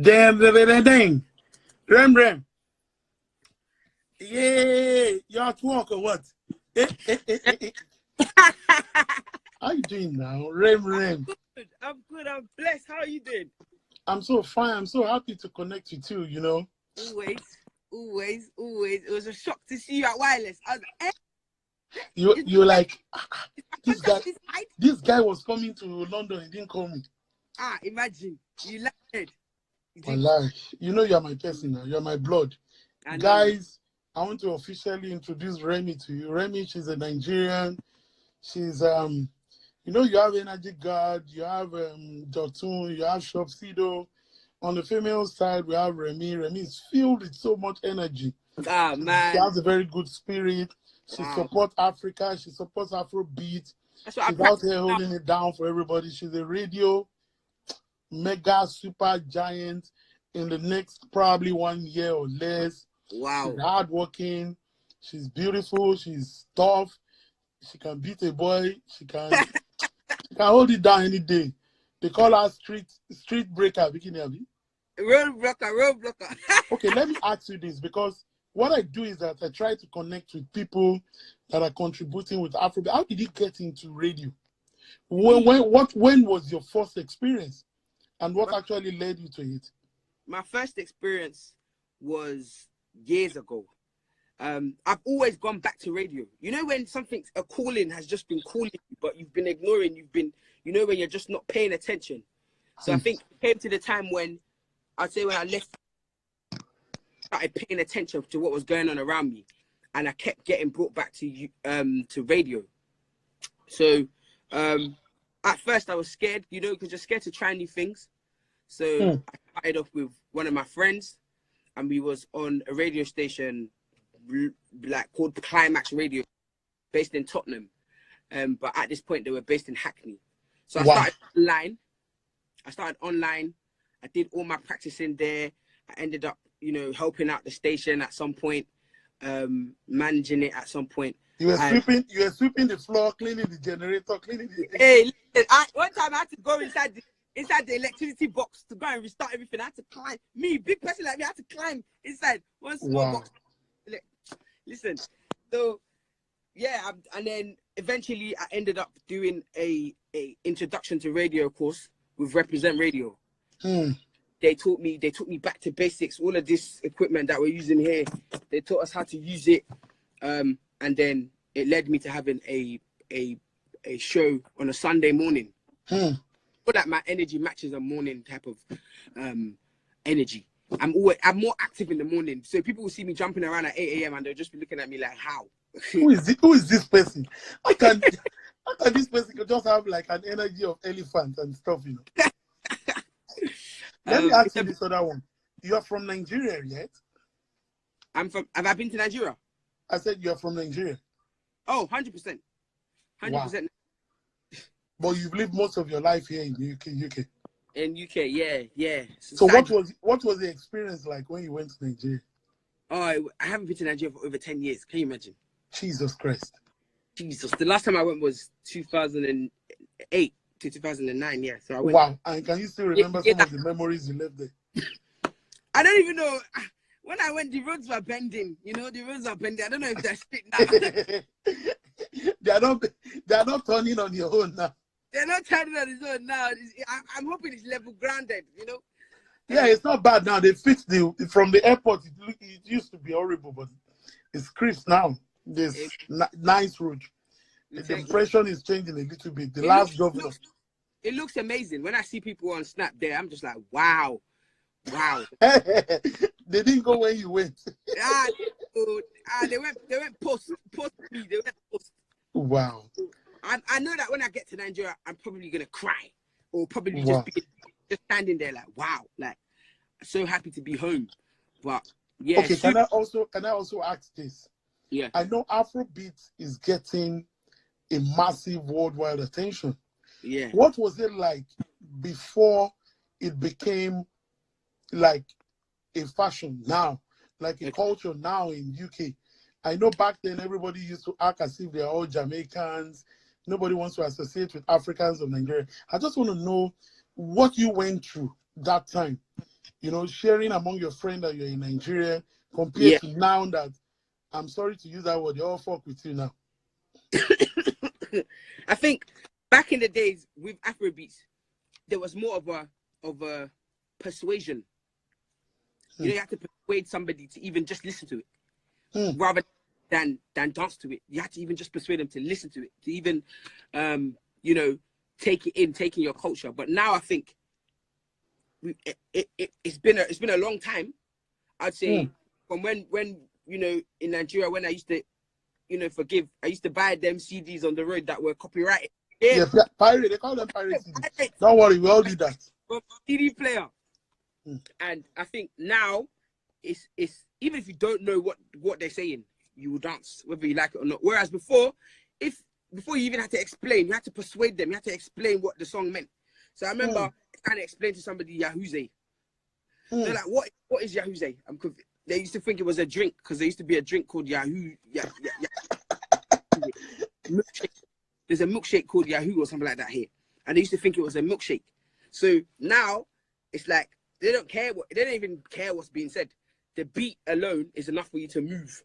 Dang. Rem. Yeah, you at work or what? How you doing now? Rem. I'm good. I'm blessed. How are you doing? I'm so fine. I'm so happy to connect with you, you know. Always. It was a shock to see you at Wireless. I was like, You're like, this guy was coming to London. He didn't call me. Imagine. You lied. Wallahi. You know you're my person now. You're my blood. Guys, I want to officially introduce Remi to you. Remi, she's a Nigerian. She's you know, you have Energy Guard, you have Jotun, you have Shopsido. On the female side, we have Remi. Remi is filled with so much energy. Man. She has a very good spirit. She supports Africa. She supports Afrobeats. She's out here holding it down for everybody. She's a radio mega super giant in the next probably 1 year or less. Wow. She's hardworking. She's beautiful. She's tough. She can beat a boy. She can hold it down any day. They call her street breaker. Roadblocker. Okay, let me ask you this, because what I do is that I try to connect with people that are contributing with Afrobeat. How did you get into radio? When was your first experience? And what actually led you to it? My first experience was years ago. I've always gone back to radio. You know, when a calling has just been calling you, but you've been ignoring, when you're just not paying attention. So I think it came to the time when I left, started paying attention to what was going on around me, and I kept getting brought back to radio. So at first I was scared, because you're scared to try new things. So I started off with one of my friends, and we was on a radio station called Climax Radio, based in Tottenham. But at this point they were based in Hackney. So I started online. I did all my practicing there. I ended up, helping out the station at some point, managing it at some point. You were sweeping the floor, cleaning the generator, Hey, listen, one time I had to go inside the electricity box to go and restart everything. I had to climb. Big person like me, I had to climb inside one small box. Listen, so yeah, and then eventually I ended up doing a introduction to radio course with Represent Radio. They taught me back to basics. All of this equipment that we're using here, they taught us how to use it, and then it led me to having a show on a Sunday morning. So that my energy matches a morning type of energy. I'm more active in the morning, so people will see me jumping around at 8 a.m. and they'll just be looking at me like, how? Who is this person? How can this person just have like an energy of elephant and stuff, Let me ask you this other one. You are from Nigeria, yet? Have I been to Nigeria? I said you are from Nigeria. Oh, 100%. 100%. Wow. But you've lived most of your life here in the UK. In UK, yeah. So what was the experience like when you went to Nigeria? Oh, I haven't been to Nigeria for over 10 years. Can you imagine? Jesus Christ. Jesus. The last time I went was 2008 to 2009, yeah. So I went. Wow. And can you still remember some of the memories you left there? I don't even know. When I went, the roads were bending. The roads are bending. I don't know if they're straight now. They are not turning on your own now. They're not turning on his own now. I'm hoping it's level grounded, Yeah, it's not bad now. They fixed from the airport. It used to be horrible, but it's crisp now. There's nice road. The impression is changing a little bit. The last governor. It looks amazing. When I see people on Snap there, I'm just like, wow. They didn't go when you went. They went post me. They went post. Wow. I know that when I get to Nigeria, I'm probably gonna cry, or probably just standing there like, wow, like so happy to be home. But yeah. Okay, can I also ask this? Yeah. I know Afrobeats is getting a massive worldwide attention. Yeah. What was it like before it became like a fashion now, like a culture now in UK? I know back then everybody used to act as if they're all Jamaicans. Nobody wants to associate with Africans of Nigeria. I just want to know what you went through that time. You know, sharing among your friends that you're in Nigeria compared to now that, I'm sorry to use that word, they all fuck with you now. I think back in the days with Afrobeats, there was more of a persuasion. You know, you have to persuade somebody to even just listen to it, rather than dance to it. You have to even just persuade them to listen to it, to even, you know, take in your culture. But now I think it's been a long time. I'd say from when you know, in Nigeria, when I used to, you know, I used to buy them CDs on the road that were copyrighted. Yeah, pirate. They call them pirate CDs. Don't worry, we all do that. CD player. And I think now it's even if you don't know what they're saying, you will dance whether you like it or not. Whereas before you even had to explain, you had to persuade them, you had to explain what the song meant. So I remember trying to explain to somebody Yahooze. They're like, what is Yahooze? They used to think it was a drink because there used to be a drink called Yahoo. Milkshake. There's a milkshake called Yahoo or something like that here, and they used to think it was a milkshake. So now it's like they don't even care what's being said. The beat alone is enough for you to move.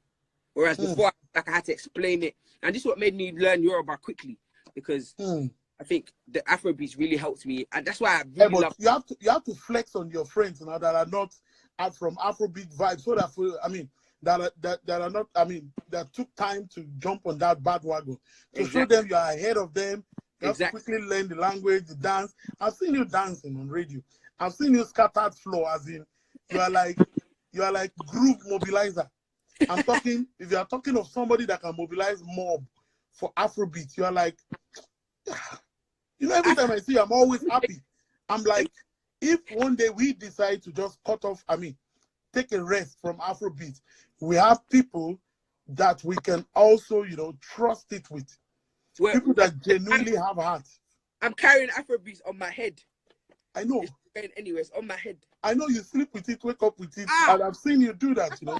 Whereas before, like, I had to explain it, and this is what made me learn Yoruba quickly, because I think the Afrobeats really helped me, and that's why I really love. You have to flex on your friends now that are not from Afrobeat vibes, so that that are not, that took time to jump on that bandwagon to show them you are ahead of them. You have to quickly learn the language, the dance. I've seen you dancing on radio. I've seen you scattered floor, as in you are like groove mobilizer. I'm talking, if you are talking of somebody that can mobilize mob for Afrobeat, you are like, you know, every time I see you, I'm always happy. I'm like, if one day we decide to just cut off, take a rest from Afrobeat, we have people that we can also, you know, trust it with. People that genuinely have heart. I'm carrying Afrobeats on my head. I know. It's going anyways, on my head. I know you sleep with it, wake up with it, and I've seen you do that, you know.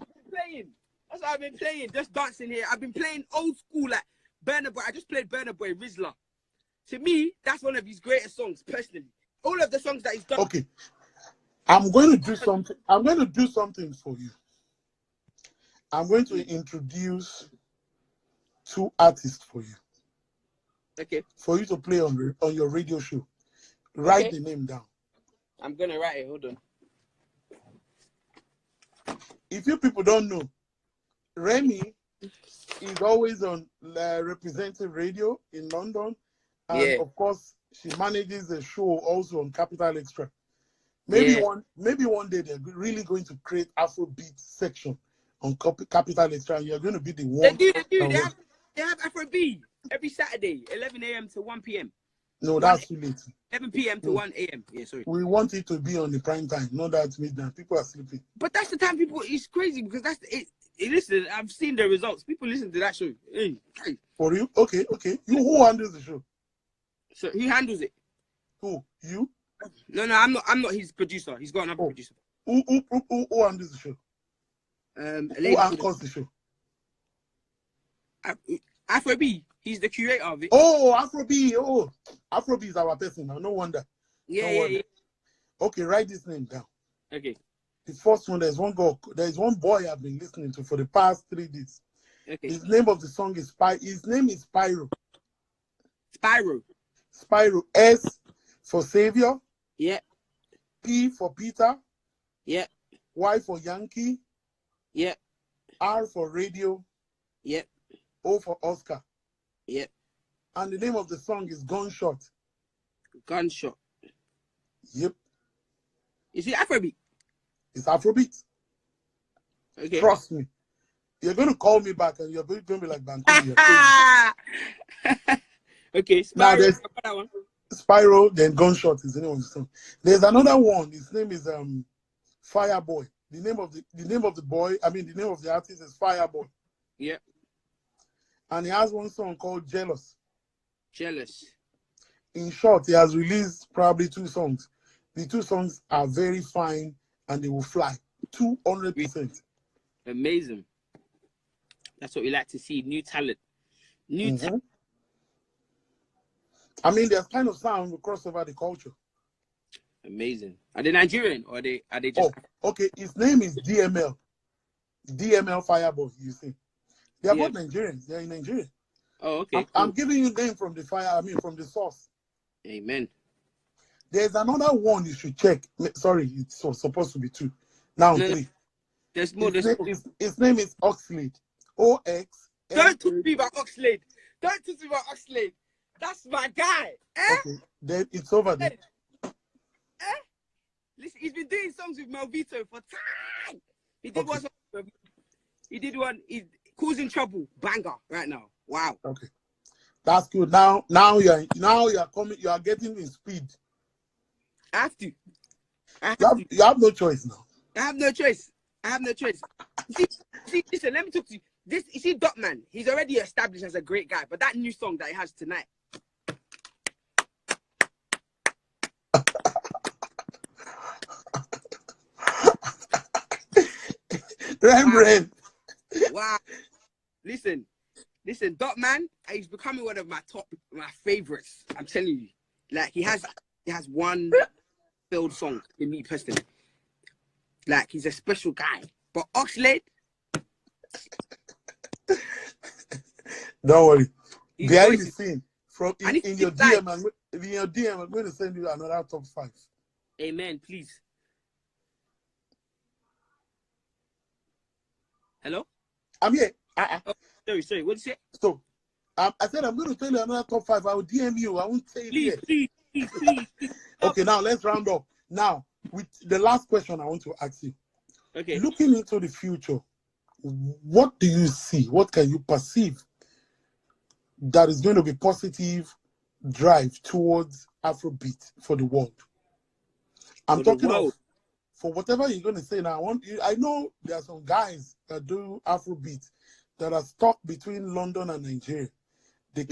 That's what I've been playing, just dancing here. I've been playing old school, like Burna Boy. I just played Burna Boy, Rizla. To me, that's one of his greatest songs, personally. All of the songs that he's done. Okay. I'm going to do something. I'm going to do something for you. I'm going to introduce 2 artists for you. Okay. For you to play on your radio show. Write the name down. I'm going to write it. Hold on. If you people don't know, Remi is always on Representative Radio in London. And of course, she manages a show also on Capital Extra. Maybe one day they're really going to create Afrobeat section on Capital Extra. And you're going to be the one. They do. They have Afrobeat every Saturday, 11 a.m. to 1 p.m. No, that's too late. 11 p.m. to 1 a.m. Yeah, sorry. We want it to be on the prime time, not that midnight. People are sleeping. But that's the time people. It's crazy because that's it. Listen, I've seen the results. People listen to that show. Hey. For you? Okay. Who handles the show? So who handles it? Who? You? No, I'm not his producer. He's got another producer. Who handles the show? Who anchors the show? Afrobeat. He's the curator of it. Oh, Afrobeat. Oh, Afrobeat is our person now. No wonder. Yeah. Okay, write this name down. Okay. The first one, there's one boy I've been listening to for the past 3 days. Okay. His name of the song is His name is Spyro. Spyro. S for Savior. Yeah. P for Peter. Yeah. Y for Yankee. Yeah. R for Radio. Yeah. O for Oscar. Yeah. And the name of the song is Gunshot. Gunshot. Yep. Is it Afrobeat? It's Afrobeat. Okay. Trust me. You're going to call me back and you're going to be like Bankulli. Okay, Spyro. Now there's Spyro, then Gunshot is the name of the song. There's another one. His name is Fireboy. The name of the artist is Fireboy. Yeah. And he has one song called Jealous. In short, he has released probably 2 songs. The 2 songs are very fine and they will fly 200%. Amazing. That's what we like to see. New talent. Talent. I mean, there's kind of sound we cross over the culture. Amazing. Are they Nigerian or are they just? Oh, okay. His name is DML. DML Fireboy. You see, they are both Nigerians. They are in Nigeria. Oh, okay. I'm giving you name from the fire. I mean, from the source. Amen. There's another one you should check. Sorry, it's supposed to be 2. Now 3. No. There's more. His name is Oxlade. OX. Don't talk to me about Oxlade. Don't talk to me about Oxlade. That's my guy. Okay, then it's over there. Listen, he's been doing songs with Melvito for time. He did one. He did one. He's causing trouble. Banger right now. Wow. Okay, that's good. Now you are coming. You are getting in speed. I have to. You have no choice now. I have no choice. See, listen, let me talk to you. You see, Dotman, he's already established as a great guy, but that new song that he has tonight. Rembrandt. Wow. Listen, Dotman, he's becoming one of my favorites. I'm telling you. Like, he has one failed song in me personally. Like, he's a special guy. But Oxlade, don't worry. Behind the scene, in your DM, I'm going to send you another top 5. Amen, please. Hello? I'm here. Oh, sorry. What did you say? So, I said I'm going to tell you another top 5. I will DM you. I won't say it Please. Okay, now let's round up. Now, with the last question I want to ask you. Okay. Looking into the future, what do you see? What can you perceive that is going to be positive drive towards Afrobeat for the world? I'm talking of, for whatever you're going to say now. I know there are some guys that do Afrobeat that are stuck between London and Nigeria. They've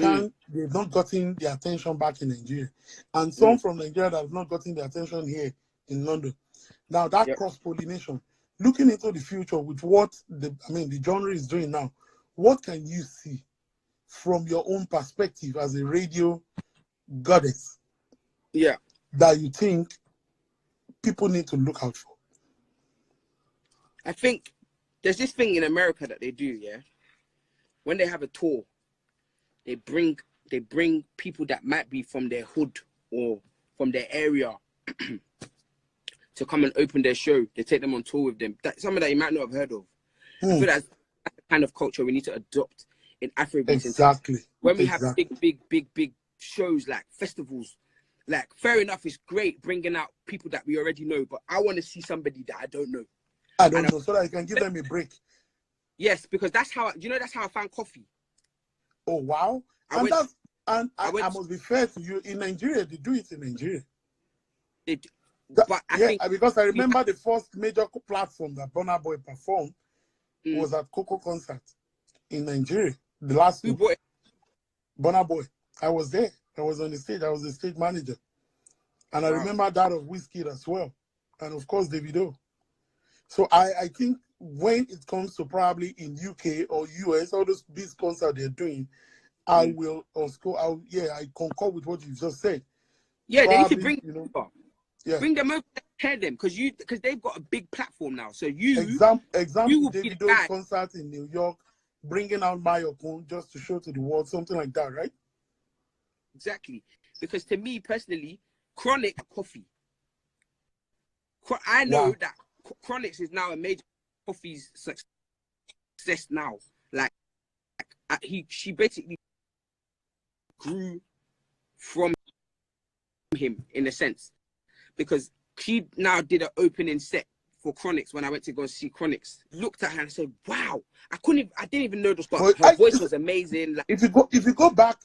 not gotten the attention back in Nigeria. And some from Nigeria that have not gotten the attention here in London. Now that cross-pollination, looking into the future with what the genre is doing now, what can you see from your own perspective as a radio goddess? Yeah. That you think people need to look out for? I think there's this thing in America that they do, yeah. When they have a tour, they bring people that might be from their hood or from their area to come and open their show. They take them on tour with them. That's something that you might not have heard of. I feel that's the kind of culture we need to adopt in Afrobeats. Exactly. When we have big shows like festivals, like fair enough, it's great bringing out people that we already know, but I want to see somebody that I don't know. So that you can give them a break. Yes, because that's how I found Coffee. Oh wow! I must be fair to you. In Nigeria, they do it in Nigeria. Because I remember the first major platform that Burna Boy performed was at Coco Concert in Nigeria. The last one. Burna Boy. I was there. I was on the stage. I was the stage manager, and I remember that of Wizkid as well, and of course Davido. So I think when it comes to probably in UK or US, all those big concerts they're doing, I concur with what you just said. Yeah, probably, they need to bring them over. Yeah. Bring them over, pair them, because they've got a big platform now. So example Davido's concert in New York, bringing out Mayokun just to show to the world, something like that, right? Exactly. Because to me personally, Chronic Coffee. I know that Chronix is now a major Coffee's success now. She basically grew from him in a sense, because she now did an opening set for Chronix when I went to go see Chronix. Looked at her and said, "Wow, I didn't even know this, but her voice was amazing." Like, if you go back